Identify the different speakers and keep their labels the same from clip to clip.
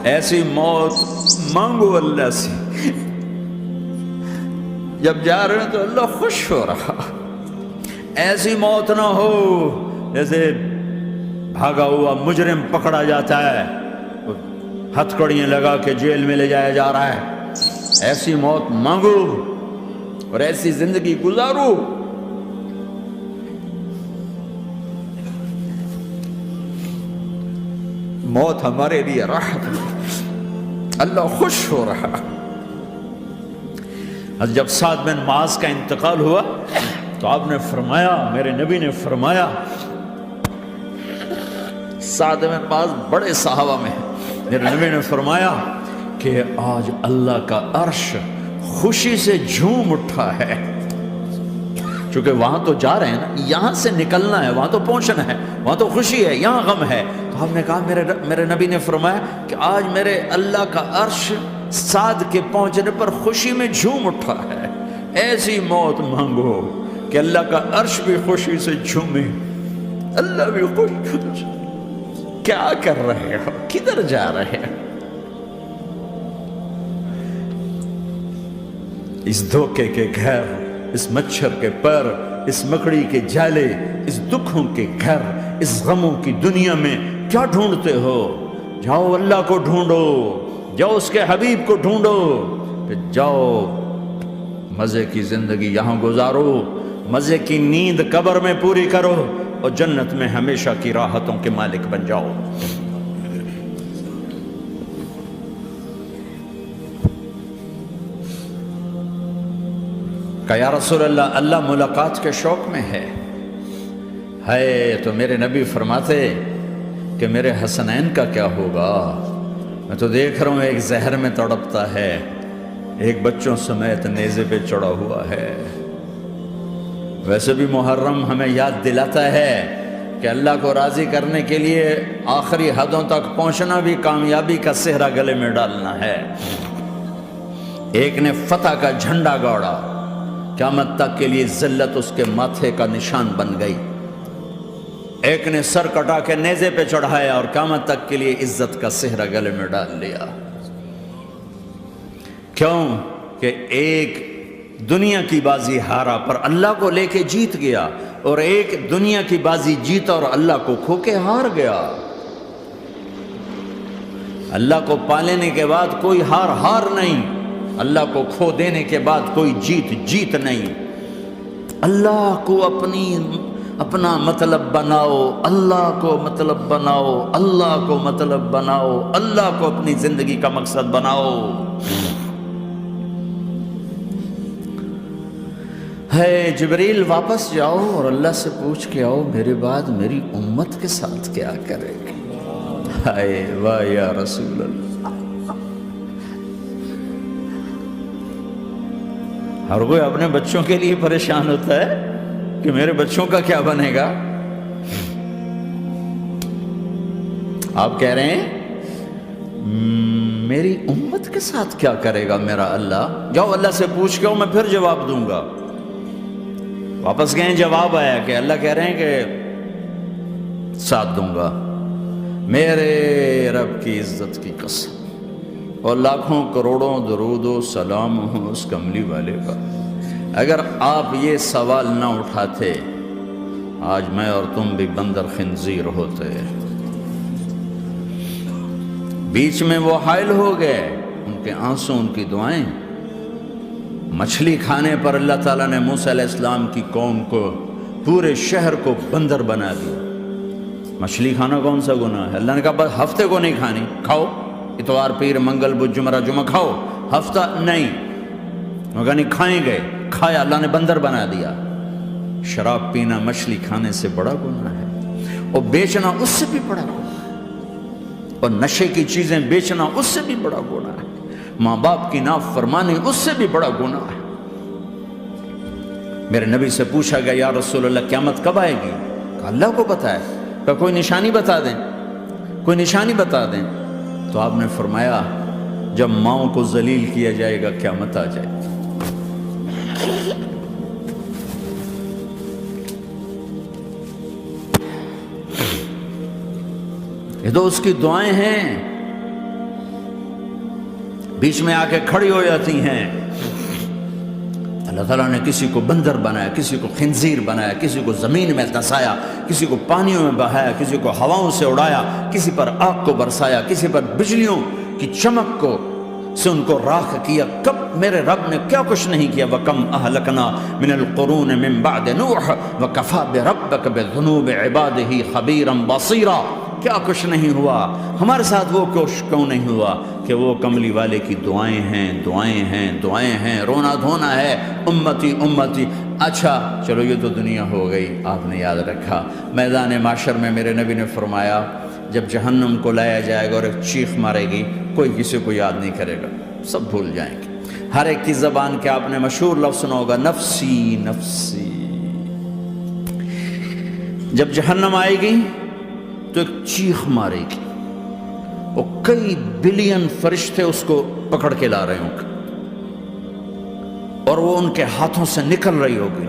Speaker 1: ایسی موت مانگو اللہ سے، جب جا رہے ہیں تو اللہ خوش ہو رہا۔ ایسی موت نہ ہو جیسے بھاگا ہوا مجرم پکڑا جاتا ہے، ہتھکڑیاں لگا کے جیل میں لے جایا جا رہا ہے۔ ایسی موت مانگو اور ایسی زندگی گزارو۔ موت ہمارے لیے راحت ہے، اللہ خوش ہو رہا۔ جب سعد بن معاذ کا انتقال ہوا تو آپ نے فرمایا، میرے نبی نے فرمایا، سعد بن معاذ بڑے صحابہ میں ہیں، میرے نبی نے فرمایا کہ آج اللہ کا عرش خوشی سے جھوم اٹھا ہے، چونکہ وہاں تو جا رہے ہیں نا، یہاں سے نکلنا ہے، وہاں تو پہنچنا ہے، وہاں تو خوشی ہے، یہاں غم ہے۔ تو ہم نے کہا، میرے نبی نے فرمایا کہ آج میرے اللہ کا عرش سعد کے پہنچنے پر خوشی میں جھوم اٹھا ہے۔ ایسی موت مانگو کہ اللہ کا عرش بھی خوشی سے جھومے، اللہ بھی خوش۔ کیا کر رہے ہو؟ کدھر جا رہے ہو؟ اس دھوکے کے گھر، اس مچھر کے پر، اس مکڑی کے جالے، اس دکھوں کے گھر، اس غموں کی دنیا میں کیا ڈھونڈتے ہو؟ جاؤ اللہ کو ڈھونڈو، جاؤ اس کے حبیب کو ڈھونڈو، پھر جاؤ مزے کی زندگی یہاں گزارو، مزے کی نیند قبر میں پوری کرو، اور جنت میں ہمیشہ کی راحتوں کے مالک بن جاؤ۔ کہ یا رسول اللہ، اللہ ملاقات کے شوق میں ہے۔ تو میرے نبی فرماتے کہ میرے حسنین کا کیا ہوگا؟ میں تو دیکھ رہا ہوں ایک زہر میں تڑپتا ہے، ایک بچوں سمیت نیزے پہ چڑھا ہوا ہے۔ ویسے بھی محرم ہمیں یاد دلاتا ہے کہ اللہ کو راضی کرنے کے لیے آخری حدوں تک پہنچنا بھی کامیابی کا صحرا گلے میں ڈالنا ہے۔ ایک نے فتح کا جھنڈا گاڑا، قیامت تک کے لیے ذلت اس کے ماتھے کا نشان بن گئی۔ ایک نے سر کٹا کے نیزے پہ چڑھایا اور قیامت تک کے لیے عزت کا صحرا گلے میں ڈال لیا۔ کیوں کہ ایک دنیا کی بازی ہارا پر اللہ کو لے کے جیت گیا، اور ایک دنیا کی بازی جیتا اور اللہ کو کھو کے ہار گیا۔ اللہ کو پا لینے کے بعد کوئی ہار نہیں، اللہ کو کھو دینے کے بعد کوئی جیت نہیں۔ اللہ کو اپنا مطلب بناؤ، اللہ کو مطلب بناؤ، اللہ کو مطلب بناؤ، اللہ کو اپنی زندگی کا مقصد بناؤ۔ جبریل واپس جاؤ اور اللہ سے پوچھ کے آؤ، میرے بعد میری امت کے ساتھ کیا کرے گی؟ واہ یا رسول اللہ۔ ہر کوئی اپنے بچوں کے لیے پریشان ہوتا ہے کہ میرے بچوں کا کیا بنے گا۔ آپ کہہ رہے ہیں میری امت کے ساتھ کیا کرے گا میرا اللہ؟ جاؤ اللہ سے پوچھ کے آؤ، میں پھر جواب دوں گا۔ واپس گئے، جواب آیا کہ اللہ کہہ رہے ہیں کہ ساتھ دوں گا، میرے رب کی عزت کی قسم، اور لاکھوں کروڑوں درود و سلام ہوں اس کملی والے کا۔ اگر آپ یہ سوال نہ اٹھاتے، آج میں اور تم بھی بندر خنزیر ہوتے۔ بیچ میں وہ حائل ہو گئے، ان کے آنسو، ان کی دعائیں۔ مچھلی کھانے پر اللہ تعالیٰ نے موسیٰ علیہ السلام کی قوم کو، پورے شہر کو بندر بنا دیا۔ مچھلی کھانا کون سا گناہ ہے؟ اللہ نے کہا بس ہفتے کو نہیں کھانی، کھاؤ، اتوار پیر منگل بدھ جمعہ جمعہ کھاؤ، ہفتہ نہیں۔ مگر نہیں کھائیں گے، کھایا، اللہ نے بندر بنا دیا۔ شراب پینا مچھلی کھانے سے بڑا گناہ ہے، اور بیچنا اس سے بھی بڑا گناہ ہے، اور نشے کی چیزیں بیچنا اس سے بھی بڑا گناہ ہے، ماں باپ کی نافرمانی اس سے بھی بڑا گناہ ہے۔ میرے نبی سے پوچھا گیا یا رسول اللہ قیامت کب آئے گی؟ کہا اللہ کو پتہ ہے۔ کہا کوئی نشانی بتا دیں، کوئی نشانی بتا دیں۔ تو آپ نے فرمایا جب ماؤں کو ذلیل کیا جائے گا قیامت آ جائے گی۔ یہ تو اس کی دعائیں ہیں۔ بیچ میں آ کے کھڑی ہو جاتی ہیں۔ اللہ تعالیٰ نے کسی کو بندر بنایا، کسی کو خنزیر بنایا، کسی کو زمین میں دھسایا، کسی کو پانیوں میں بہایا، کسی کو ہواؤں سے اڑایا، کسی پر آگ کو برسایا، کسی پر بجلیوں کی چمک کو سے ان کو راکھ کیا۔ کب میرے رب نے کیا کچھ نہیں کیا۔ وَكَمْ أَهْلَكْنَا مِنَ الْقُرُونِ مِنْ بَعْدِ نُوحٍ وَكَفَى بِرَبِّكَ بِذُنُوبِ عِبَادِهِ خَبِيرًا بَصِيرًا۔ کیا کچھ نہیں ہوا ہمارے ساتھ، وہ کیوں نہیں ہوا کہ وہ کملی والے کی دعائیں ہیں، دعائیں ہیں، دعائیں ہیں، رونا دھونا ہے، امتی امتی۔ اچھا چلو یہ تو دنیا ہو گئی، آپ نے یاد رکھا میدان معاشر میں میرے نبی نے فرمایا جب جہنم کو لایا جائے گا اور ایک چیخ مارے گی، کوئی کسی کو یاد نہیں کرے گا، سب بھول جائیں گے۔ ہر ایک کی زبان کے آپ نے مشہور لفظ سنا ہوگا، نفسی نفسی۔ جب جہنم آئے گی تو ایک چیخ مارے گی، اور کئی بلین فرشتے اس کو پکڑ کے لا رہے ہوں گے، اور وہ ان کے ہاتھوں سے نکل رہی ہوگی،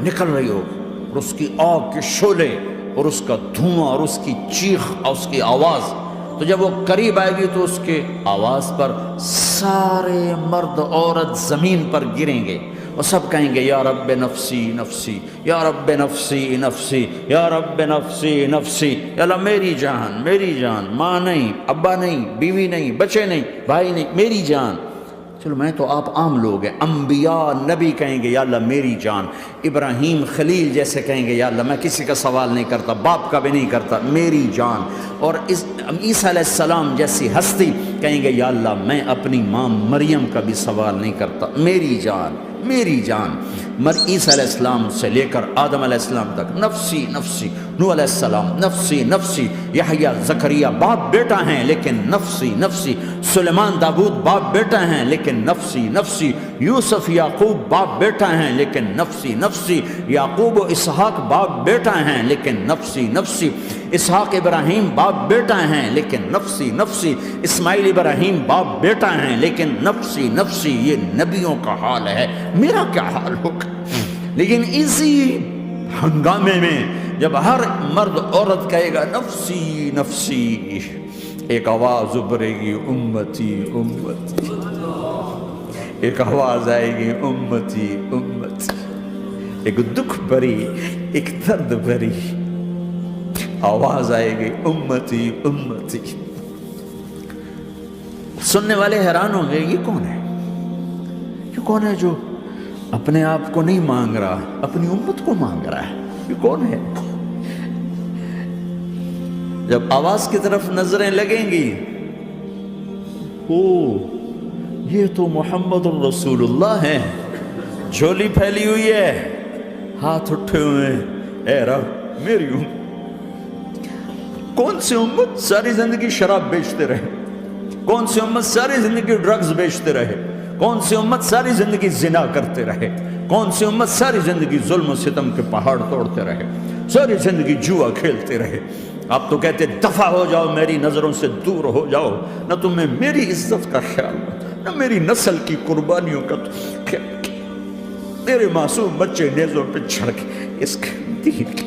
Speaker 1: اور اس کی آگ کے شعلے اور اس کا دھواں اور اس کی چیخ اور اس کی آواز۔ تو جب وہ قریب آئے گی تو اس کے آواز پر سارے مرد عورت زمین پر گریں گے اور سب کہیں گے یا رب نفسی نفسی، یا رب نفسی نفسی، یا رب نفسی نفسی۔ یا اللہ میری جان، میری جان، ماں نہیں، ابا نہیں، بیوی نہیں، بچے نہیں، بھائی نہیں، میری جان۔ چلو میں تو آپ عام لوگ ہیں، انبیاء نبی کہیں گے یا اللہ میری جان، ابراہیم خلیل جیسے کہیں گے یا اللہ میں کسی کا سوال نہیں کرتا، باپ کا بھی نہیں کرتا، میری جان۔ اور عیسیٰ علیہ السلام جیسی ہستی کہیں گے یا اللہ میں اپنی ماں مریم کا بھی سوال نہیں کرتا، میری جان، میری جان۔ عیسیٰ علیہ السلام سے لے کر آدم علیہ السلام تک نفسی نفسی، نوح علیہ السلام نفسی نفسی، یحییٰ زکریا باپ بیٹا ہیں لیکن نفسی نفسی، سلیمان داؤد باپ بیٹا ہیں لیکن نفسی نفسی، یوسف یعقوب باپ بیٹا ہیں لیکن نفسی نفسی، یعقوب و اسحاق باپ بیٹا ہیں لیکن نفسی نفسی، اسحاق ابراہیم باپ بیٹا ہیں لیکن نفسی نفسی، اسماعیل ابراہیم باپ بیٹا ہیں لیکن نفسی نفسی۔ یہ نبیوں کا حال ہے، میرا کیا حال ہوگا؟ لیکن اسی ہنگامے میں جب ہر مرد عورت کہے گا نفسی نفسی، ایک آواز ابھرے گی امتی امتی، ایک آواز آئے گی امتی امتی، ایک دکھ بھری، ایک درد بھری آواز آئے گی امتی امتی۔ سننے والے حیران ہوں گے یہ کون ہے، یہ کون ہے جو اپنے آپ کو نہیں مانگ رہا، اپنی امت کو مانگ رہا ہے، یہ کون ہے؟ جب آواز کی طرف نظریں لگیں گی، او یہ تو محمد الرسول اللہ ہیں، جھولی پھیلی ہوئی ہے، ہاتھ اٹھے ہوئے ہیں، اے رب میری امت۔ کون سی امت ساری زندگی شراب بیچتے رہے، کون سی امت ساری زندگی ڈرگز بیچتے رہے، کون سی امت ساری زندگی زنا کرتے رہے، کون سی امت ساری زندگی ظلم و ستم کے پہاڑ توڑتے رہے، ساری زندگی جوا کھیلتے رہے۔ آپ تو کہتے دفع ہو جاؤ، میری نظروں سے دور ہو جاؤ، نہ تمہیں میری عزت کا خیال نہ میری نسل کی قربانیوں کا خیال، میرے معصوم بچے نیزوں پہ چڑھ کے اس کے دین کے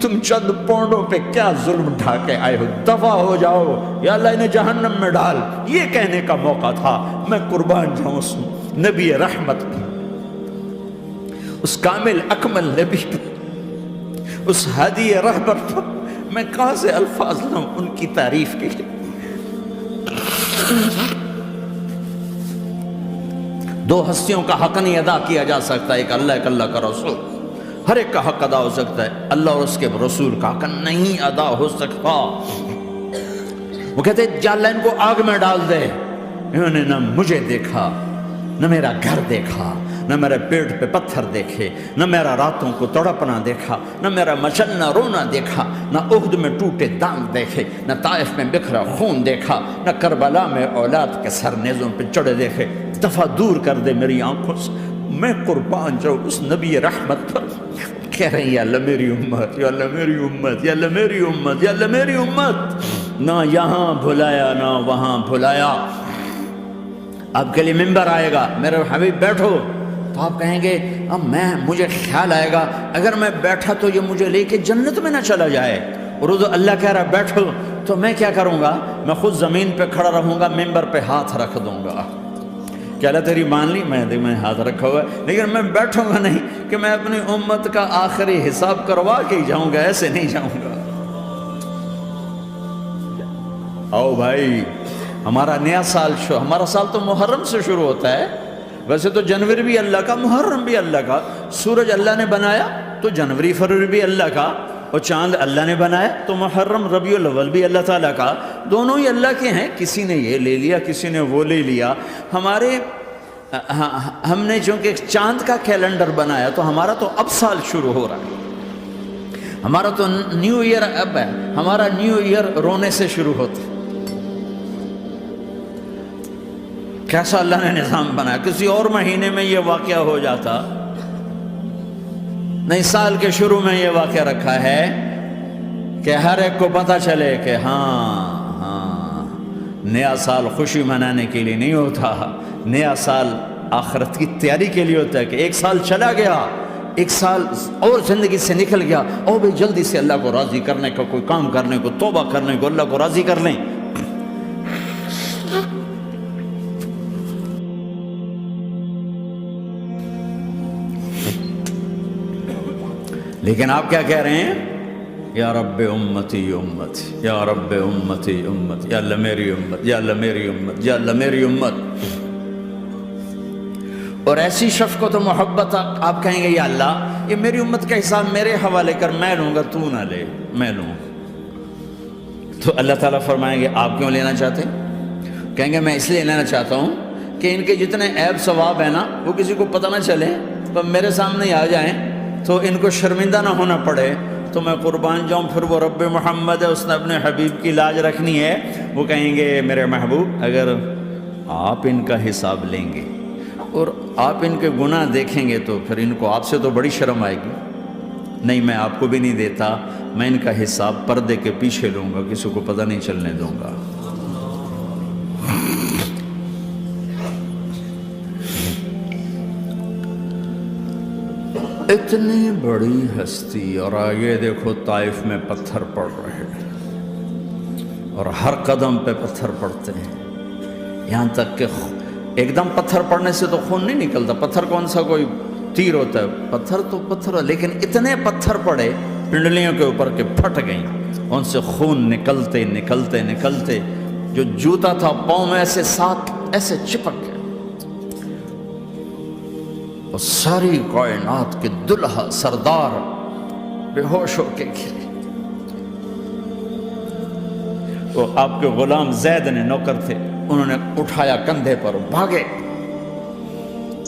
Speaker 1: تم چند پونڈوں پہ کیا ظلم ڈھا کے آئے ہو، دفع ہو جاؤ یا اللہ انہیں جہنم میں ڈال۔ یہ کہنے کا موقع تھا، میں قربان جاؤں اس نبی رحمت پر، اس کامل اکمل نبی پر، اس ہادی رہبر پر میں کہاں سے الفاظ لاؤں ان کی تعریف کے لیے۔ دو ہستیوں کا حق نہیں ادا کیا جا سکتا، ایک اللہ، ایک اللہ کا رسول۔ ہر ایک کا حق ادا ہو سکتا ہے، اللہ اور اس کے رسول کا حق نہیں ادا ہو سکتا۔ وہ کہتے جا اللہ ان کو آگ میں ڈال دے، انہوں نے نہ مجھے دیکھا، نہ میرا گھر دیکھا، نہ میرے پیٹ پہ پتھر دیکھے، نہ میرا راتوں کو تڑپنا دیکھا، نہ میرا مچلنا رونا دیکھا، نہ احد میں ٹوٹے دانت دیکھے، نہ طائف میں بکھرا خون دیکھا، نہ کربلا میں اولاد کے سر نیزوں پہ چڑھے دیکھے۔ دفعہ دور کر دے میری آنکھوں سے، میں قربان جاؤں اس نبی رحمت پر۔ کہہ رہے ہیں یا اللہ میری امت، یا اللہ میری امت، یا اللہ میری امت، یا اللہ میری امت۔ نہ یہاں بھلایا نہ وہاں بھلایا۔ آپ کے لیے ممبر آئے گا، میرے حبیب بیٹھو، تو آپ کہیں گے اب مجھے خیال آئے گا اگر میں بیٹھا تو یہ مجھے لے کے جنت میں نہ چلا جائے، اور اللہ کہہ رہا بیٹھو، تو میں کیا کروں گا؟ میں خود زمین پہ کھڑا رہوں گا، ممبر پہ ہاتھ رکھ دوں گا، کہ اللہ تیری مان لی، میں ہاتھ رکھا ہوا ہے، لیکن میں بیٹھوں گا نہیں کہ میں اپنی امت کا آخری حساب کروا کے ہی جاؤں گا، ایسے نہیں جاؤں گا۔ آؤ بھائی، ہمارا نیا سال ہمارا سال تو محرم سے شروع ہوتا ہے، ویسے تو جنوری بھی اللہ کا، محرم بھی اللہ کا، سورج اللہ نے بنایا تو جنوری فروری بھی اللہ کا، اور چاند اللہ نے بنایا تو محرم ربیع الاول بھی اللہ تعالیٰ کا، دونوں ہی اللہ کے ہیں، کسی نے یہ لے لیا کسی نے وہ لے لیا۔ ہم نے چونکہ چاند کا کیلنڈر بنایا تو ہمارا تو اب سال شروع ہو رہا ہے، ہمارا تو نیو ایئر اب ہے، ہمارا نیو ایئر رونے سے شروع ہوتا ہے۔ کیسا اللہ نے نظام بنایا، کسی اور مہینے میں یہ واقعہ ہو جاتا، نہیں سال کے شروع میں یہ واقعہ رکھا ہے کہ ہر ایک کو پتہ چلے کہ ہاں نیا سال خوشی منانے کے لیے نہیں ہوتا، نیا سال آخرت کی تیاری کے لیے ہوتا ہے کہ ایک سال چلا گیا، ایک سال اور زندگی سے نکل گیا، اور بھی جلدی سے اللہ کو راضی کرنے کا کوئی کام کرنے کو، توبہ کرنے کو، اللہ کو راضی کر لیں۔ لیکن آپ کیا کہہ رہے ہیں؟ یا رب امتی امتی، یا رب امتی امت، یا اللہ میری امت، یا اللہ میری امت، یا اللہ میری امت۔ اور ایسی شفقت و محبت آپ کہیں گے یا اللہ یہ میری امت کا حساب میرے حوالے کر، میں لوں گا، تو نہ لے، میں لوں۔ تو اللہ تعالیٰ فرمائیں گے آپ کیوں لینا چاہتے ہیں؟ کہیں گے میں اس لیے لینا چاہتا ہوں کہ ان کے جتنے عیب ثواب ہیں نا وہ کسی کو پتہ نہ چلے، تو میرے سامنے آ جائیں تو ان کو شرمندہ نہ ہونا پڑے، تو میں قربان جاؤں۔ پھر وہ رب محمد ہے، اس نے اپنے حبیب کی لاج رکھنی ہے، وہ کہیں گے میرے محبوب اگر آپ ان کا حساب لیں گے اور آپ ان کے گناہ دیکھیں گے تو پھر ان کو آپ سے تو بڑی شرم آئے گی، نہیں میں آپ کو بھی نہیں دیتا، میں ان کا حساب پردے کے پیچھے لوں گا، کسی کو پتہ نہیں چلنے دوں گا۔ اتنی بڑی ہستی، اور آگے دیکھو طائف میں پتھر پڑ رہے ہیں اور ہر قدم پہ پتھر پڑتے ہیں، یہاں تک کہ ایک دم پتھر پڑنے سے تو خون نہیں نکلتا، پتھر کون سا کوئی تیر ہوتا ہے، پتھر تو پتھر، لیکن اتنے پتھر پڑے پنڈلیوں کے اوپر کہ پھٹ گئیں، ان سے خون نکلتے نکلتے نکلتے جو جوتا تھا پاؤں میں ایسے ساتھ ایسے چپک گئے، اور ساری کائنات کے دلہا سردار بے ہوش ہو کے گرے۔ وہ آپ کے غلام زید نے نوکر تھے، انہوں نے اٹھایا کندھے پر، بھاگے،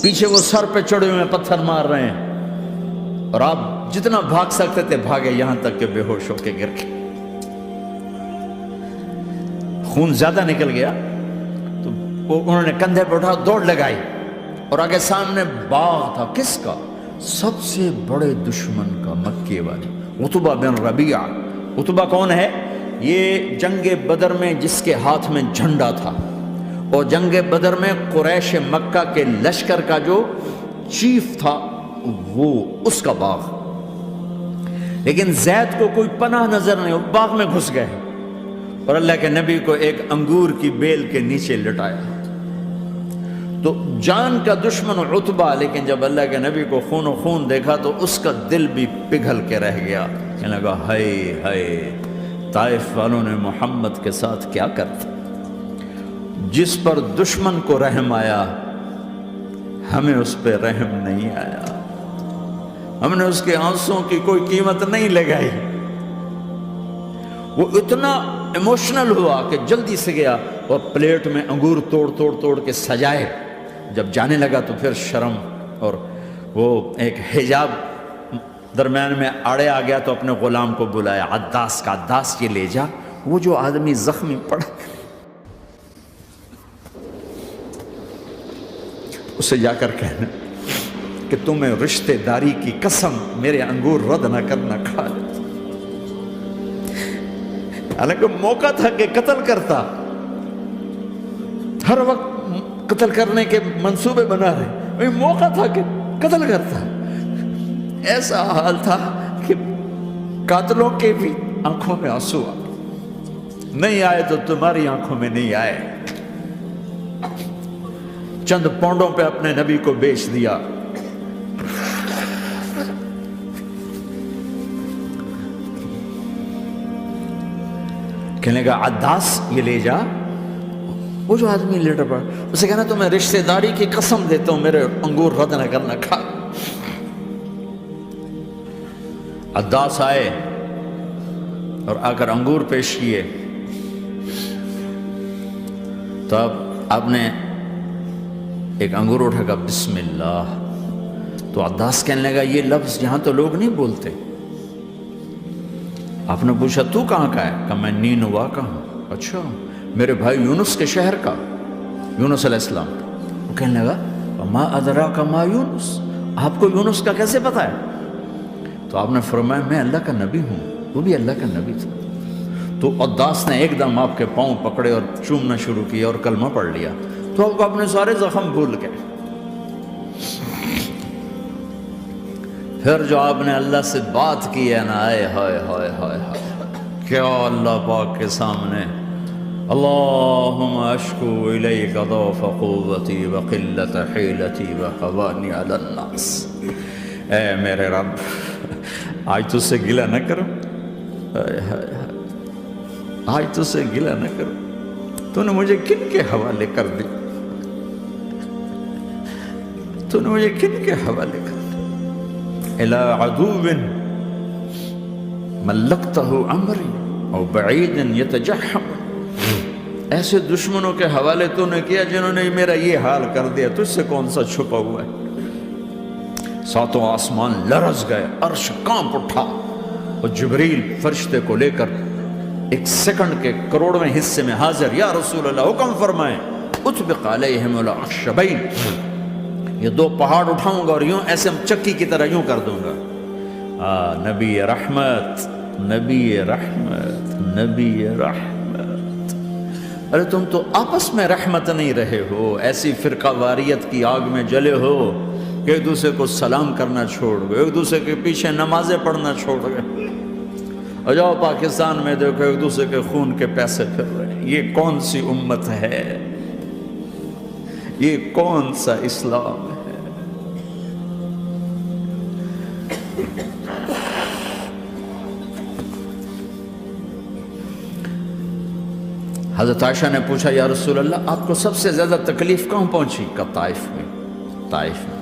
Speaker 1: پیچھے وہ سر پہ چڑھے ہوئے پتھر مار رہے ہیں، اور آپ جتنا بھاگ سکتے تھے بھاگے، یہاں تک کہ بے ہوش ہو کے گر گئے۔ خون زیادہ نکل گیا تو انہوں نے کندھے پہ اٹھا دوڑ لگائی، اور آگے سامنے باغ تھا، کس کا؟ سب سے بڑے دشمن کا، مکے والے عتبہ بن ربیعہ۔ عتبہ کون ہے؟ یہ جنگ بدر میں جس کے ہاتھ میں جھنڈا تھا، اور جنگ بدر میں قریش مکہ کے لشکر کا جو چیف تھا وہ اس کا باغ، لیکن زید کو کوئی پناہ نظر نہیں، وہ باغ میں گھس گئے اور اللہ کے نبی کو ایک انگور کی بیل کے نیچے لٹایا۔ تو جان کا دشمن عتبہ، لیکن جب اللہ کے نبی کو خون و خون دیکھا تو اس کا دل بھی پگھل کے رہ گیا، کہنے لگا ہائے ہائے، طائف والوں نے محمد کے ساتھ کیا کرتا۔ جس پر دشمن کو رحم آیا ہمیں اس پہ رحم نہیں آیا، ہم نے اس کے آنسوں کی کوئی قیمت نہیں لگائی۔ وہ اتنا ایموشنل ہوا کہ جلدی سے گیا اور پلیٹ میں انگور توڑ توڑ توڑ کے سجائے۔ جب جانے لگا تو پھر شرم اور وہ ایک حجاب درمیان میں آڑے آ گیا، تو اپنے غلام کو بلایا، عداس کا، عداس یہ لے جا وہ جو آدمی زخمی پڑا اسے جا کر کہنا کہ تمہیں رشتہ داری کی قسم میرے انگور رد نہ کرنا، کھا لے۔ حالانکہ موقع تھا کہ قتل کرتا، ہر وقت قتل کرنے کے منصوبے بنا رہے، موقع تھا کہ قتل کرتا۔ ایسا حال تھا کہ قاتلوں کے بھی آنکھوں میں آنسو آ نہیں آئے تو تمہاری آنکھوں میں نہیں آئے۔ چند پونڈوں پہ اپنے نبی کو بیچ دیا. کہنے لگا عداس یہ لے جا. وہ جو آدمی لیٹر پڑا اسے کہنا تو میں رشتہ داری کی قسم دیتا ہوں میرے انگور رد نہ کرنا. کھا. عداس آئے اور آ کر انگور پیش کیے. تو اب آپ نے ایک انگور اٹھا کر بسم اللہ. تو عداس کہنے لگا یہ لفظ یہاں تو لوگ نہیں بولتے. آپ نے پوچھا تو کہاں کا ہے؟ کہا میں نینوا کا ہوں. اچھا میرے بھائی یونس کے شہر کا، یونس علیہ السلام. وہ کہنے لگا ما ادراک ما یونس، آپ کو یونس کا کیسے پتا ہے؟ تو آپ نے فرمایا میں اللہ کا نبی ہوں. وہ بھی اللہ کا نبی تھا. تو عداس نے ایک دم آپ کے پاؤں پکڑے اور چومنا شروع کیا اور کلمہ پڑھ لیا. تو آپ کو اپنے سارے زخم بھول گئے. پھر جو آپ نے اللہ سے بات کی ہے نا، آئے ہائے ہائے ہائے ہائے، کیا اللہ پاک کے سامنے اللہم اشکو الیک ضعف قوتی وقلت حیلتی وحوانی علی الناس. اے میرے رب آج تجھ سے گلہ نہ کروں، آج تجھ سے گلہ نہ کروں. تو نے مجھے کن کے حوالے کر دی؟ تو نے مجھے کن کے حوالے کر دی؟ الی عدو ملکتہ عمری او بعید یتجحم. ایسے دشمنوں کے حوالے تو نے کیا جنہوں نے میرا یہ حال کر دیا. تجھ سے کون سا چھپا ہوا ہے؟ ساتوں آسمان لرز گئے، عرش کانپ اٹھا، اور جبریل فرشتے کو لے کر ایک سیکنڈ کے کروڑویں حصے میں حاضر. یا رسول اللہ حکم فرمائیں اطبق علیہم الاخشبین. یہ دو پہاڑ اٹھاؤں گا اور یوں ایسے چکی کی طرح یوں کر دوں گا. نبی رحمت، نبی رحمت، نبی رحمت. ارے تم تو آپس میں رحمت نہیں رہے ہو، ایسی فرقہ واریت کی آگ میں جلے ہو کہ ایک دوسرے کو سلام کرنا چھوڑ گئے، ایک دوسرے کے پیچھے نمازیں پڑھنا چھوڑ گئے. اور جاؤ پاکستان میں دیکھو ایک دوسرے کے خون کے پیسے پھر رہے ہیں. یہ کون سی امت ہے؟ یہ کون سا اسلام ہے؟ حضرت عائشہ نے پوچھا یا رسول اللہ آپ کو سب سے زیادہ تکلیف کہاں پہنچی؟ کہا طائف میں. طائف میں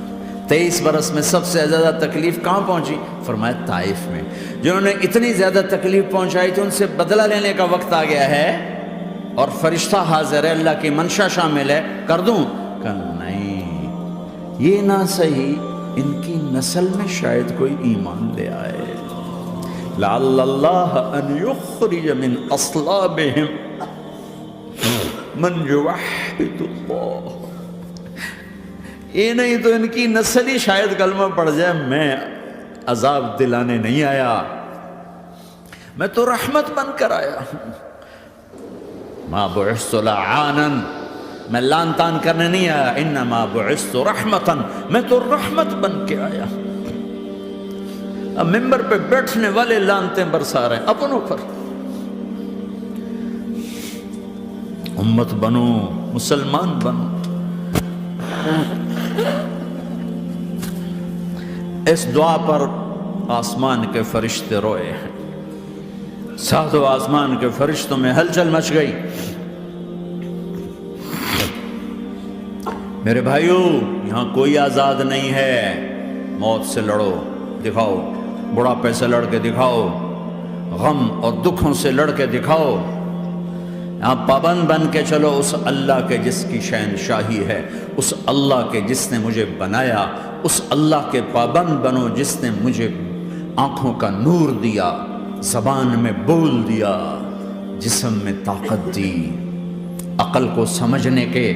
Speaker 1: 23 برس میں سب سے زیادہ تکلیف کہاں پہنچی؟ فرمایا طائف میں. جنہوں نے اتنی زیادہ تکلیف پہنچائی تھی ان سے بدلہ لینے کا وقت آ گیا ہے اور فرشتہ حاضر ہے، اللہ کی منشا شامل ہے، کر دوں؟ کہ نہیں، یہ نہ صحیح، ان کی نسل میں شاید کوئی ایمان لے آئے. لعل اللہ ان یخرج من اصلابہم من یوحد اللہ. یہ نہیں تو ان کی نسل ہی شاید کلمہ پڑھ جائے. میں عذاب دلانے نہیں آیا، میں تو رحمت بن کر آیا. ما بعثت لعانا، میں لان تان کرنے نہیں آیا. انما بعثت رحمتا، میں تو رحمت بن کے آیا. اب ممبر پہ بیٹھنے والے لانتیں برسا رہے ہیں اپنوں پر. امت بنو، مسلمان بنو. اس دعا پر آسمان کے فرشتے روئے ہیں. ساتوں آسمان کے فرشتوں میں ہلچل مچ گئی. میرے بھائیو یہاں کوئی آزاد نہیں ہے. موت سے لڑو، دکھاؤ. بڑھاپے سے لڑ کے دکھاؤ. غم اور دکھوں سے لڑ کے دکھاؤ. یہاں پابند بن کے چلو اس اللہ کے جس کی شہنشاہی ہے، اس اللہ کے جس نے مجھے بنایا. اس اللہ کے پابند بنو جس نے مجھے آنکھوں کا نور دیا، زبان میں بول دیا، جسم میں طاقت دی، عقل کو سمجھنے کے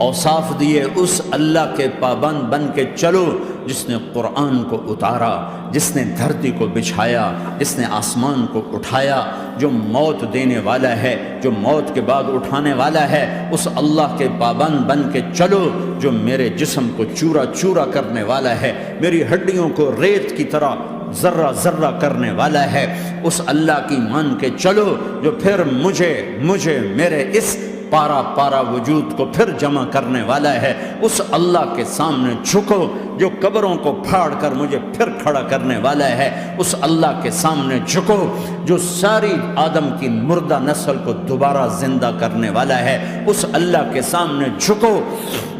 Speaker 1: اوصاف دیے. اس اللہ کے پابند بن کے چلو جس نے قرآن کو اتارا، جس نے دھرتی کو بچھایا، جس نے آسمان کو اٹھایا، جو موت دینے والا ہے، جو موت کے بعد اٹھانے والا ہے. اس اللہ کے پابند بن کے چلو جو میرے جسم کو چورا چورا کرنے والا ہے، میری ہڈیوں کو ریت کی طرح ذرہ ذرہ کرنے والا ہے. اس اللہ کی مان کے چلو جو پھر مجھے میرے اس پارا پارا وجود کو پھر جمع کرنے والا ہے، اس اللہ کے سامنے جھکو جو قبروں کو پھاڑ کر مجھے پھر کھڑا کرنے والا ہے، اس اللہ کے سامنے جھکو جو ساری آدم کی مردہ نسل کو دوبارہ زندہ کرنے والا ہے، اس اللہ کے سامنے جھکو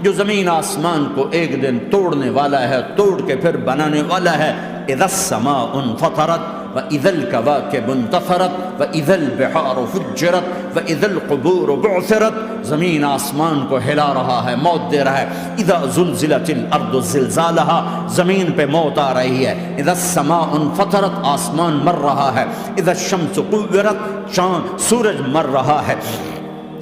Speaker 1: جو زمین آسمان کو ایک دن توڑنے والا ہے، توڑ کے پھر بنانے والا ہے۔ اذا السماء انفطرت وَإِذَا الْكَوَاكِبُ انتَثَرَتْ وَإِذَا الْبِحَارُ فُجِّرَتْ وَإِذَا الْقُبُورُ بُعْثِرَتْ، زمین آسمان کو ہلا رہا ہے، موت دے رہا ہے۔ اِذَا زُلْزِلَتِ الْأَرْضُ زِلْزَالَهَا، زمین پہ موت آ رہی ہے۔ اِذَا السَّمَاءُ انفطرت، آسمان مر رہا ہے۔ اِذَا الشَّمْسُ كُوِّرَتْ، چاند سورج مر رہا ہے۔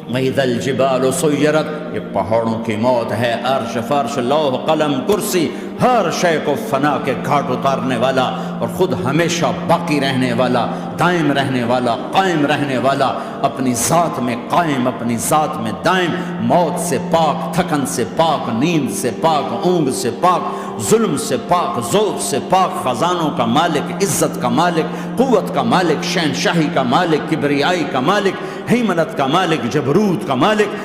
Speaker 1: وَإِذَا الْجِبَالُ سُيِّرَتْ، یہ پہاڑوں کی موت ہے۔ عرش فرش لوح قلم کرسی ہر شے کو فنا کے گھاٹ اتارنے والا اور خود ہمیشہ باقی رہنے والا، دائم رہنے والا، قائم رہنے والا، اپنی ذات میں قائم، اپنی ذات میں دائم، موت سے پاک، تھکن سے پاک، نیند سے پاک، اونگ سے پاک، ظلم سے پاک، ذوق سے پاک، خزانوں کا مالک، عزت کا مالک، قوت کا مالک، شہنشاہی کا مالک، کبریائی کا مالک، ہیمنت کا مالک، جبروت کا مالک،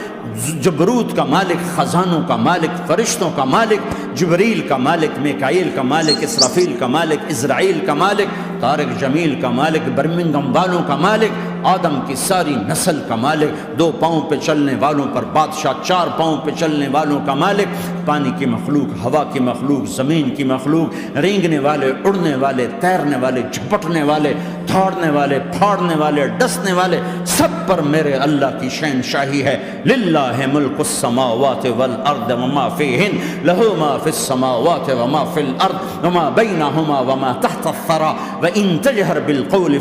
Speaker 1: جبروت کا مالک، خزانوں کا مالک، فرشتوں کا مالک، جبریل کا مالک، میکائیل کا مالک، اسرافیل کا مالک، اسرائیل کا مالک، طارق جمیل کا مالک، برمنگم والوں کا مالک، آدم کی ساری نسل کا مالک، 2 پاؤں پہ چلنے والوں پر بادشاہ، 4 پاؤں پہ چلنے والوں کا مالک، پانی کی مخلوق، ہوا کی مخلوق، زمین کی مخلوق، رینگنے والے، اڑنے والے، تیرنے والے، جھپٹنے والے، دھاڑنے والے، پھاڑنے والے، ڈسنے والے، سب پر میرے اللہ کی شہنشاہی ہے۔ للہ ملک السماوات والارض وما فیہن، لہ ما فی السماوات وما فی الارض وما بینہما وما تحت الثری وان تجہر بالقول